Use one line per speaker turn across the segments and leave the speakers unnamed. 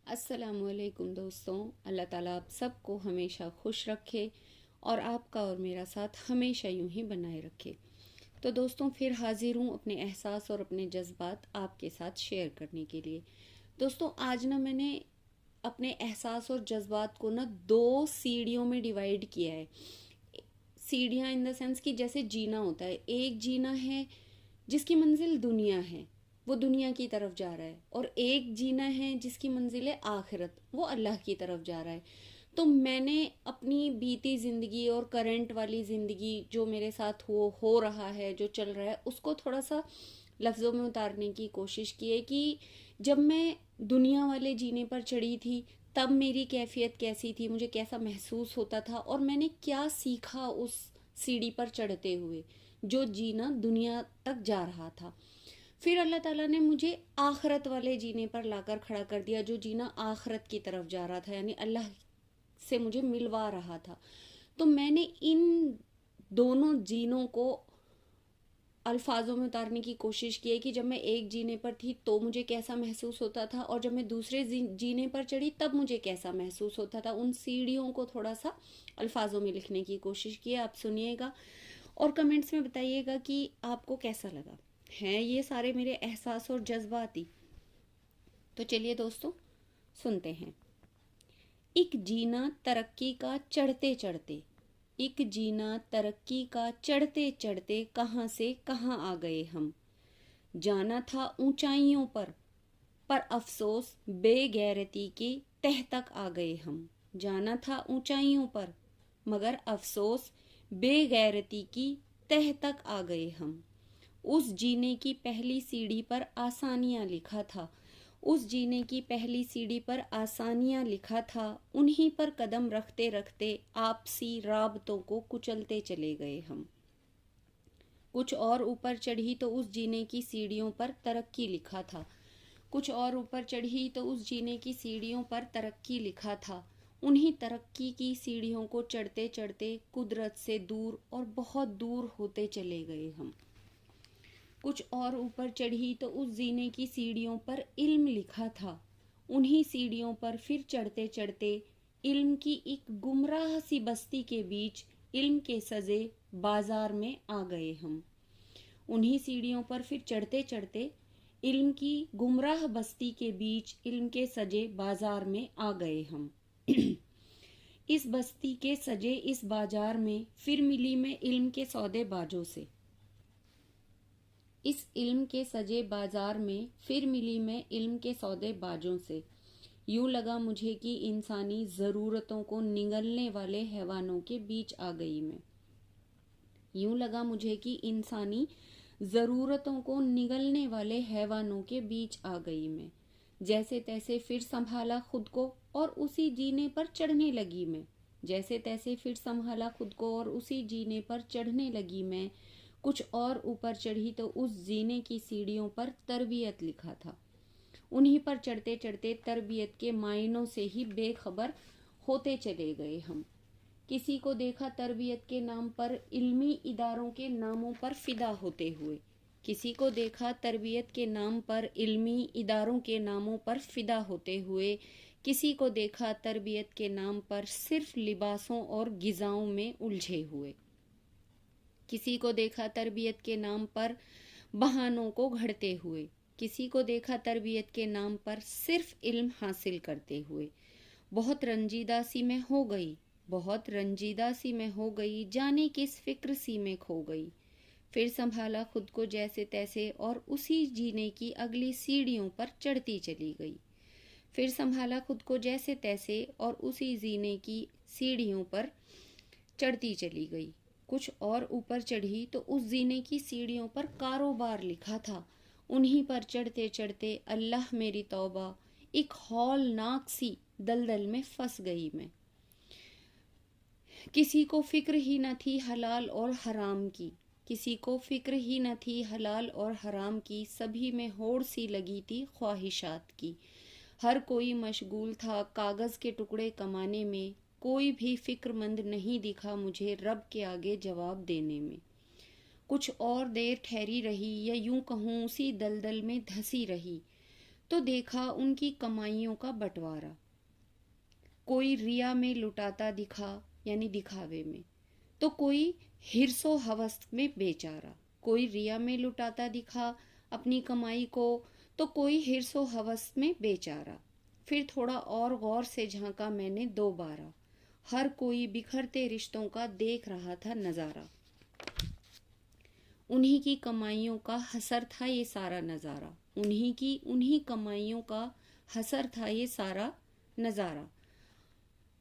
अस्सलामुअलैकुम दोस्तों। अल्लाह ताला आप सबको हमेशा खुश रखे और आपका और मेरा साथ हमेशा यूं ही बनाए रखे। तो दोस्तों फिर हाजिर हूँ अपने एहसास और अपने जज्बात आपके साथ शेयर करने के लिए। दोस्तों आज ना मैंने अपने एहसास और जज्बात को ना दो सीढ़ियों में डिवाइड किया है। सीढ़ियाँ इन द सेंस कि जैसे जीना होता है, एक जीना है जिसकी मंजिल दुनिया है, वो दुनिया की तरफ जा रहा है, और एक जीना है जिसकी मंजिल है आखिरत, वो अल्लाह की तरफ जा रहा है। तो मैंने अपनी बीती ज़िंदगी और करंट वाली ज़िंदगी जो मेरे साथ हो रहा है, जो चल रहा है, उसको थोड़ा सा लफ्ज़ों में उतारने की कोशिश की है कि जब मैं दुनिया वाले जीने पर चढ़ी थी तब मेरी कैफियत कैसी थी, मुझे कैसा महसूस होता था, और मैंने क्या सीखा उस सीढ़ी पर चढ़ते हुए जो जीना दुनिया तक जा रहा था। फिर अल्लाह ताला ने मुझे आखरत वाले जीने पर लाकर खड़ा कर दिया, जो जीना आखरत की तरफ जा रहा था, यानी अल्लाह से मुझे मिलवा रहा था। तो मैंने इन दोनों जीनों को अल्फाजों में उतारने की कोशिश की है कि जब मैं एक जीने पर थी तो मुझे कैसा महसूस होता था, और जब मैं दूसरे जीने पर चढ़ी तब मुझे कैसा महसूस होता था। उन सीढ़ियों को थोड़ा सा अल्फाजों में लिखने की कोशिश की है। आप सुनिएगा और कमेंट्स में बताइएगा कि आपको कैसा लगा। हैं ये सारे मेरे एहसास और जज्बात ही। तो चलिए दोस्तों सुनते हैं। एक जीना तरक्की का चढ़ते चढ़ते, एक जीना तरक्की का चढ़ते चढ़ते, कहाँ से कहाँ आ गए हम। जाना था ऊंचाइयों पर अफसोस बेगैरती के तह तक आ गए हम। जाना था ऊंचाइयों पर मगर अफसोस बेगैरती की तह तक आ गए हम। उस जीने की पहली सीढ़ी पर आसानियां लिखा था, उस जीने की पहली सीढ़ी पर आसानियां लिखा था। उन्हीं पर कदम रखते रखते आपसी राबतों को कुचलते चले गए हम। कुछ और ऊपर चढ़ी तो उस जीने की सीढ़ियों पर तरक्की लिखा था, कुछ और ऊपर चढ़ी तो उस जीने की सीढ़ियों पर तरक्की लिखा था। उन्हीं तरक्की की सीढ़ियों को चढ़ते चढ़ते कुदरत से दूर और बहुत दूर होते चले गए हम। कुछ और ऊपर चढ़ी तो उस जीने की सीढ़ियों पर इल्म लिखा था। उन्हीं सीढ़ियों पर फिर चढ़ते चढ़ते इल्म की एक गुमराह सी बस्ती के बीच इल्म के सजे बाजार में आ गए हम। उन्हीं सीढ़ियों पर फिर चढ़ते चढ़ते इल्म की गुमराह बस्ती के बीच इल्म के सजे बाजार में आ गए हम। इस बस्ती के सजे इस बाजार में फिर मिली मैं इल्म के सौदे बाजों से। इस इल्म के सजे बाजार में फिर मिली मैं इल्म के सौदे बाजों से। यूं लगा मुझे कि इंसानी ज़रूरतों को निगलने वाले हैवानों के बीच आ गई मैं। यूं लगा मुझे कि इंसानी ज़रूरतों को निगलने वाले हैवानों के बीच आ गई मैं। जैसे तैसे फिर संभाला खुद को और उसी जीने पर चढ़ने लगी मैं। जैसे तैसे फिर संभाला खुद को और उसी जीने पर चढ़ने लगी मैं। कुछ और ऊपर चढ़ी तो उस जीने की सीढ़ियों पर तरबियत लिखा था। उन्हीं पर चढ़ते चढ़ते तरबियत के मायनों से ही बेखबर होते चले गए हम। किसी को देखा तरबियत के नाम पर इल्मी इदारों के नामों पर फिदा होते हुए। किसी को देखा तरबियत के नाम पर इल्मी इदारों के नामों पर फिदा होते हुए। किसी को देखा तरबियत के नाम पर सिर्फ लिबासों और गिज़ाओं में उलझे हुए। किसी को देखा तरबियत के नाम पर बहानों को घड़ते हुए। किसी को देखा तरबियत के नाम पर सिर्फ इल्म हासिल करते हुए। बहुत रंजीदा सी मैं हो गई, बहुत रंजीदा सी मैं हो गई, जाने किस फिक्र सी में खो गई। फिर संभाला खुद को जैसे तैसे और उसी जीने की अगली सीढ़ियों पर चढ़ती चली गई। फिर संभाला खुद को जैसे तैसे और उसी जीने की सीढ़ियों पर चढ़ती चली गई। कुछ और ऊपर चढ़ी तो उस जीने की सीढ़ियों पर कारोबार लिखा था। उन्हीं पर चढ़ते चढ़ते अल्लाह मेरी तौबा, एक हौलनाक सी दलदल में फंस गई मैं। किसी को फिक्र ही न थी हलाल और हराम की, किसी को फिक्र ही न थी हलाल और हराम की। सभी में होड़ सी लगी थी ख्वाहिशात की। हर कोई मशगूल था कागज़ के टुकड़े कमाने में। कोई भी फिक्रमंद नहीं दिखा मुझे रब के आगे जवाब देने में। कुछ और देर ठहरी रही या यूं कहूँ उसी दलदल में धंसी रही। तो देखा उनकी कमाइयों का बंटवारा। कोई रिया में लुटाता दिखा, यानी दिखावे में, तो कोई हिर्सो हवस में बेचारा। कोई रिया में लुटाता दिखा अपनी कमाई को, तो कोई हिर्सो हवस में बेचारा। फिर थोड़ा और गौर से झांका मैंने दोबारा, हर कोई बिखरते रिश्तों का देख रहा था नजारा। उन्हीं की कमाइयों का हसर था ये सारा नजारा। उन्हीं कमाइयों का हसर था ये सारा नजारा।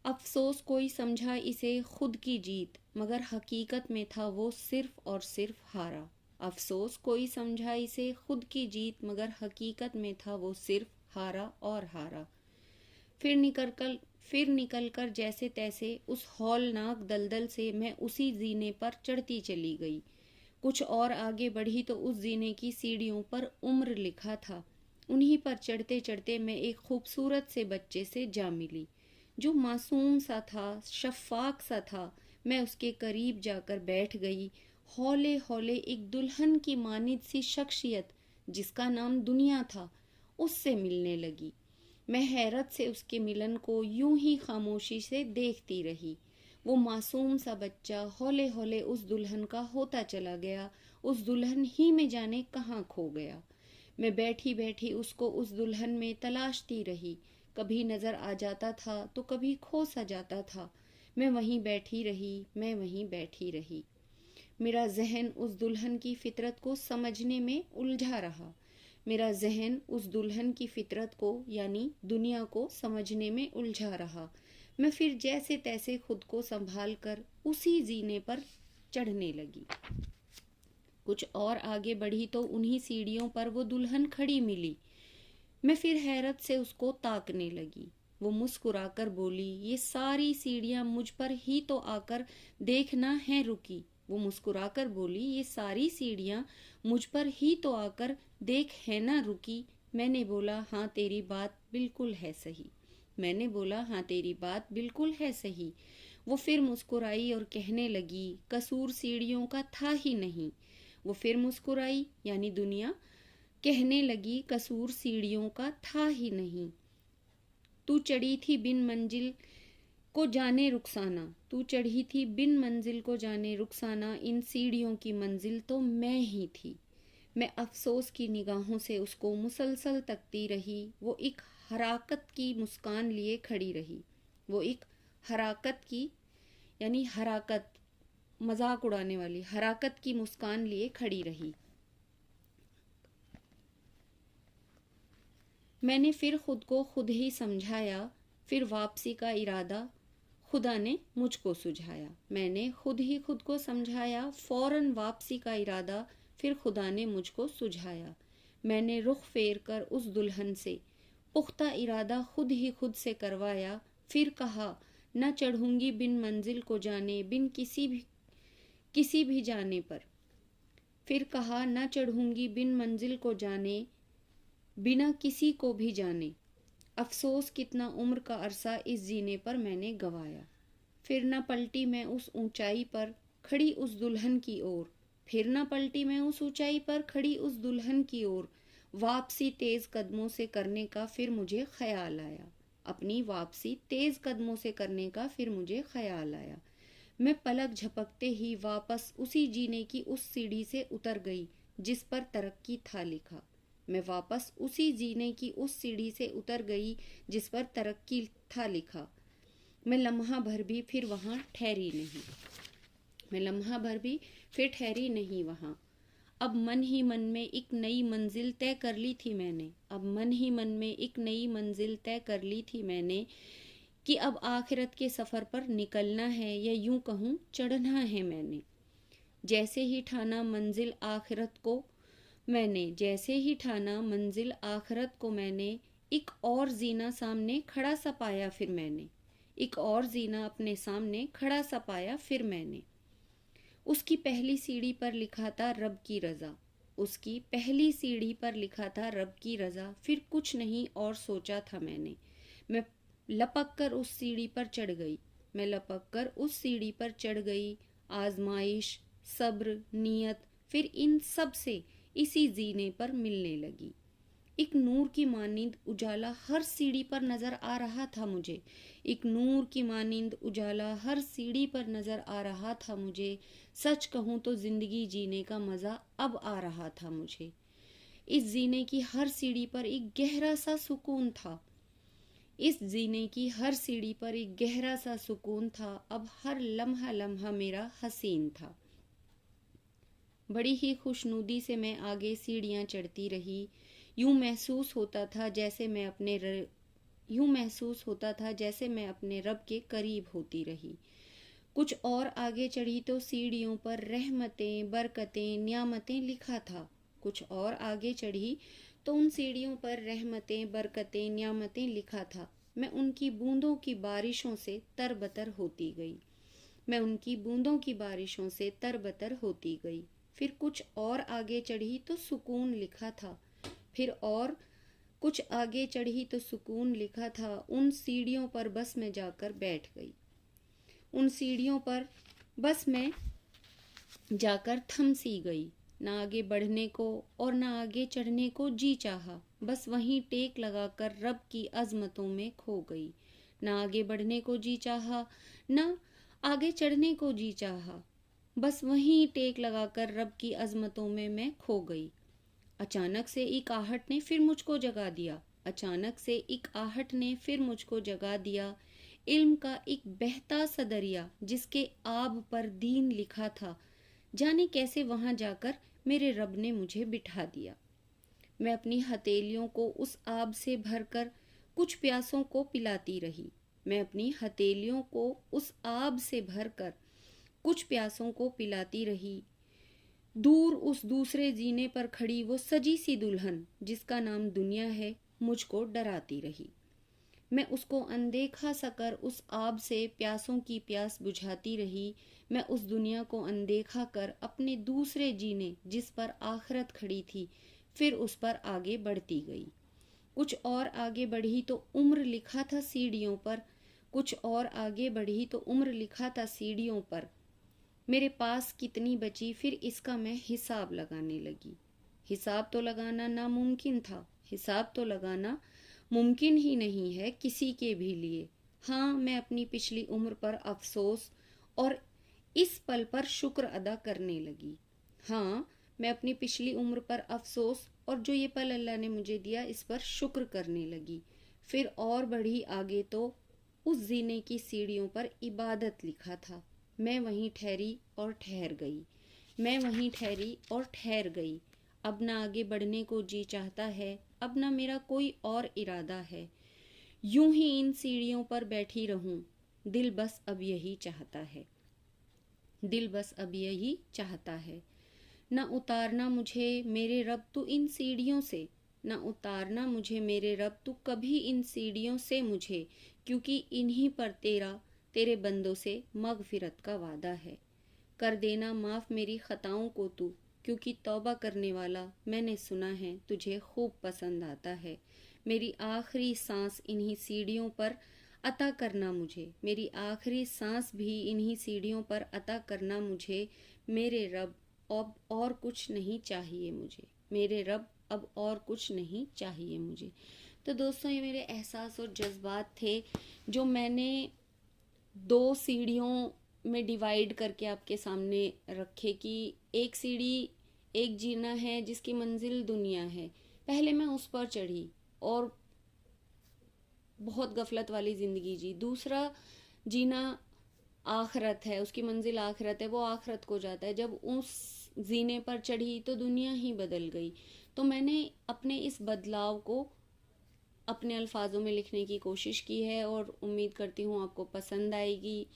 अफसोस कोई समझा इसे खुद की जीत, मगर हकीकत में था वो सिर्फ और सिर्फ हारा। अफसोस कोई समझा इसे खुद की जीत, मगर हकीकत में था वो सिर्फ हारा और हारा। फिर निकल कर जैसे तैसे उस हौलनाक दलदल से मैं उसी जीने पर चढ़ती चली गई। कुछ और आगे बढ़ी तो उस जीने की सीढ़ियों पर उम्र लिखा था। उन्हीं पर चढ़ते चढ़ते मैं एक खूबसूरत से बच्चे से जा मिली, जो मासूम सा था, शफाक सा था। मैं उसके करीब जाकर बैठ गई। हौले हौले एक दुल्हन की मानिद सी शख्सियत, जिसका नाम दुनिया था, उससे मिलने लगी। मैं हैरत से उसके मिलन को यूं ही खामोशी से देखती रही। वो मासूम सा बच्चा हौले हौले उस दुल्हन का होता चला गया, उस दुल्हन ही में जाने कहाँ खो गया। मैं बैठी बैठी उसको उस दुल्हन में तलाशती रही। कभी नजर आ जाता था तो कभी खो सा जाता था। मैं वहीं बैठी रही। मेरा जहन उस दुल्हन की फितरत को समझने में उलझा रहा। मेरा जहन उस दुल्हन की फितरत को, यानी दुनिया को समझने में उलझा रहा। मैं फिर जैसे तैसे खुद को संभाल कर उसी जीने पर चढ़ने लगी। कुछ और आगे बढ़ी तो उन्हीं सीढ़ियों पर वो दुल्हन खड़ी मिली। मैं फिर हैरत से उसको ताकने लगी। वो मुस्कुराकर बोली, ये सारी सीढ़ियां मुझ पर ही तो आकर देखना है रुकी। वो मुस्कुराकर बोली, ये सारी सीढ़ियां मुझ पर ही तो आकर देख है ना रुकी। मैंने बोला, हाँ तेरी बात बिल्कुल है सही। वो फिर मुस्कुराई और कहने लगी, कसूर सीढ़ियों का था ही नहीं। वो फिर मुस्कुराई, यानी दुनिया, कहने लगी, कसूर सीढ़ियों का था ही नहीं। तू चढ़ी थी बिन मंजिल को जाने रुखसाना, इन सीढ़ियों की मंजिल तो मैं ही थी। मैं अफसोस की निगाहों से उसको मुसलसल तकती रही। वो एक हराकत की मुस्कान लिए खड़ी रही। मजाक उड़ाने वाली हराकत की मुस्कान लिए खड़ी रही। मैंने फिर खुद को खुद ही समझाया, फिर वापसी का इरादा खुदा ने मुझको सुझाया। मैंने खुद ही खुद को समझाया, फौरन वापसी का इरादा फिर खुदा ने मुझको सुझाया। मैंने रुख फेर कर उस दुल्हन से पुख्ता इरादा खुद ही खुद से करवाया। फिर कहा, न चढ़ूंगी बिन मंजिल को जाने, बिन किसी भी जाने पर। फिर कहा, न चढ़ूंगी बिन मंजिल को जाने, बिना किसी को भी जाने। अफसोस कितना उम्र का अरसा इस जीने पर मैंने गवाया। फिर न पलटी मैं उस ऊंचाई पर खड़ी उस दुल्हन की ओर। वापसी तेज कदमों से करने का फिर मुझे ख्याल आया। मैं पलक झपकते ही वापस उसी जीने की उस सीढ़ी से उतर गई जिस पर तरक्की था लिखा। मैं लम्हा भर भी फिर ठहरी नहीं वहां। अब मन ही मन में एक नई मंजिल तय कर ली थी मैंने कि अब आखिरत के सफर पर निकलना है, या यूं कहूं चढ़ना है मैंने। जैसे ही ठाना मंजिल आखिरत को मैंने एक और जीना अपने सामने खड़ा सा पाया फिर मैंने। उसकी पहली सीढ़ी पर लिखा था रब की रजा। फिर कुछ नहीं और सोचा था मैंने। मैं लपक कर उस सीढ़ी पर चढ़ गई। आजमाइश, सब्र, नियत, फिर इन सब से इसी जीने पर मिलने लगी। एक नूर की मानिंद उजाला हर सीढ़ी पर नजर आ रहा था मुझे। एक नूर की मानिंद उजाला हर सीढ़ी पर नजर आ रहा था मुझे। सच कहूं तो जिंदगी जीने का मजा अब आ रहा था मुझे। इस जीने की हर सीढ़ी पर एक गहरा सा सुकून था। इस जीने की हर सीढ़ी पर एक गहरा सा सुकून था। अब हर लम्हा लम्हा मेरा हसीन था। बड़ी ही खुशनुदी से मैं आगे सीढ़ियां चढ़ती रही। यूं महसूस होता था जैसे मैं अपने रब के करीब होती रही। कुछ और आगे चढ़ी तो सीढ़ियों पर रहमतें, बरकतें, नियामतें लिखा था। कुछ और आगे चढ़ी तो उन सीढ़ियों पर रहमतें, बरकतें, नियामतें लिखा था। मैं उनकी बूंदों की बारिशों से तरबतर होती गई। मैं उनकी बूंदों की बारिशों से तरबतर होती गई। फिर कुछ और आगे चढ़ी तो सुकून लिखा था। फिर और कुछ आगे चढ़ी तो सुकून लिखा था। उन सीढ़ियों पर बस मैं जाकर बैठ गई। उन सीढ़ियों पर बस मैं जाकर थम सी गई। ना आगे बढ़ने को और ना आगे चढ़ने को जी चाहा। बस वहीं टेक लगाकर रब की अजमतों में खो गई। ना आगे बढ़ने को जी चाहा, ना आगे चढ़ने को जी चाहा। बस वहीं टेक लगाकर रब की अजमतों में मैं खो गई। अचानक से एक आहट ने फिर मुझको जगा दिया। अचानक से एक आहट ने फिर मुझको जगा दिया। इल्म का एक बहता सा दरिया जिसके आब पर दीन लिखा था, जाने कैसे वहां जाकर मेरे रब ने मुझे बिठा दिया। मैं अपनी हथेलियों को उस आब से भरकर कुछ प्यासों को पिलाती रही। मैं अपनी हथेलियों को उस आब से भरकर कुछ प्यासों को पिलाती रही। दूर उस दूसरे जीने पर खड़ी वो सजी सी दुल्हन जिसका नाम दुनिया है, मुझको डराती रही। मैं उसको अनदेखा सा कर उस आब से प्यासों की प्यास बुझाती रही। मैं उस दुनिया को अनदेखा कर अपने दूसरे जीने जिस पर आखिरत खड़ी थी, फिर उस पर आगे बढ़ती गई। कुछ और आगे बढ़ी तो उम्र लिखा था सीढ़ियों पर। कुछ और आगे बढ़ी तो उम्र लिखा था सीढ़ियों पर। मेरे पास कितनी बची फिर इसका मैं हिसाब लगाने लगी। हिसाब तो लगाना नामुमकिन था। हिसाब तो लगाना मुमकिन ही नहीं है किसी के भी लिए। हाँ, मैं अपनी पिछली उम्र पर अफसोस और इस पल पर शुक्र अदा करने लगी। हाँ, मैं अपनी पिछली उम्र पर अफसोस और जो ये पल अल्लाह ने मुझे दिया इस पर शुक्र करने लगी। फिर और बढ़ी आगे तो उस जीने की सीढ़ियों पर इबादत लिखा था। मैं वहीं ठहरी और ठहर गई। मैं वहीं ठहरी और ठहर गई। अब ना आगे बढ़ने को जी चाहता है, अब ना मेरा कोई और इरादा है। यूं ही इन सीढ़ियों पर बैठी रहूं, दिल बस अब यही चाहता है। दिल बस अब यही चाहता है। ना उतारना मुझे मेरे रब तू इन सीढ़ियों से, ना उतारना मुझे मेरे रब तू कभी इन सीढ़ियों से मुझे, क्योंकि इन्हीं पर तेरे बंदों से मगफिरत का वादा है। कर देना माफ मेरी खताओं को तू, क्योंकि तौबा करने वाला मैंने सुना है तुझे खूब पसंद आता है। मेरी आखिरी सांस इन्हीं सीढ़ियों पर अता करना मुझे। मेरी आखिरी सांस भी इन्हीं सीढ़ियों पर अता करना मुझे। मेरे रब अब और कुछ नहीं चाहिए मुझे। मेरे रब अब और कुछ नहीं चाहिए मुझे। तो दोस्तों, ये मेरे एहसास और जज्बात थे जो मैंने 2 सीढ़ियों में डिवाइड करके आपके सामने रखे कि एक सीढ़ी एक जीना है जिसकी मंजिल दुनिया है। पहले मैं उस पर चढ़ी और बहुत गफलत वाली जिंदगी जी। दूसरा जीना आखिरत है, उसकी मंजिल आखिरत है, वो आखिरत को जाता है। जब उस जीने पर चढ़ी तो दुनिया ही बदल गई। तो मैंने अपने इस बदलाव को अपने अल्फाजों में लिखने की कोशिश की है और उम्मीद करती हूँ आपको पसंद आएगी।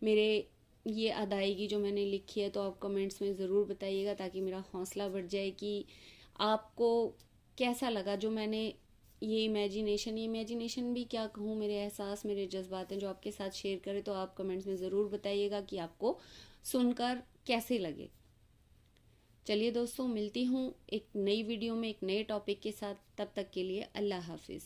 मेरे ये अदायगी जो मैंने लिखी है तो आप कमेंट्स में ज़रूर बताइएगा ताकि मेरा हौसला बढ़ जाए कि आपको कैसा लगा जो मैंने ये इमेजिनेशन भी क्या कहूँ, मेरे एहसास, मेरे जज्बात हैं जो आपके साथ शेयर करें। तो आप कमेंट्स में ज़रूर बताइएगा कि आपको सुनकर कैसे लगे। चलिए दोस्तों, मिलती हूँ एक नई वीडियो में एक नए टॉपिक के साथ। तब तक के लिए अल्लाह हाफिज़।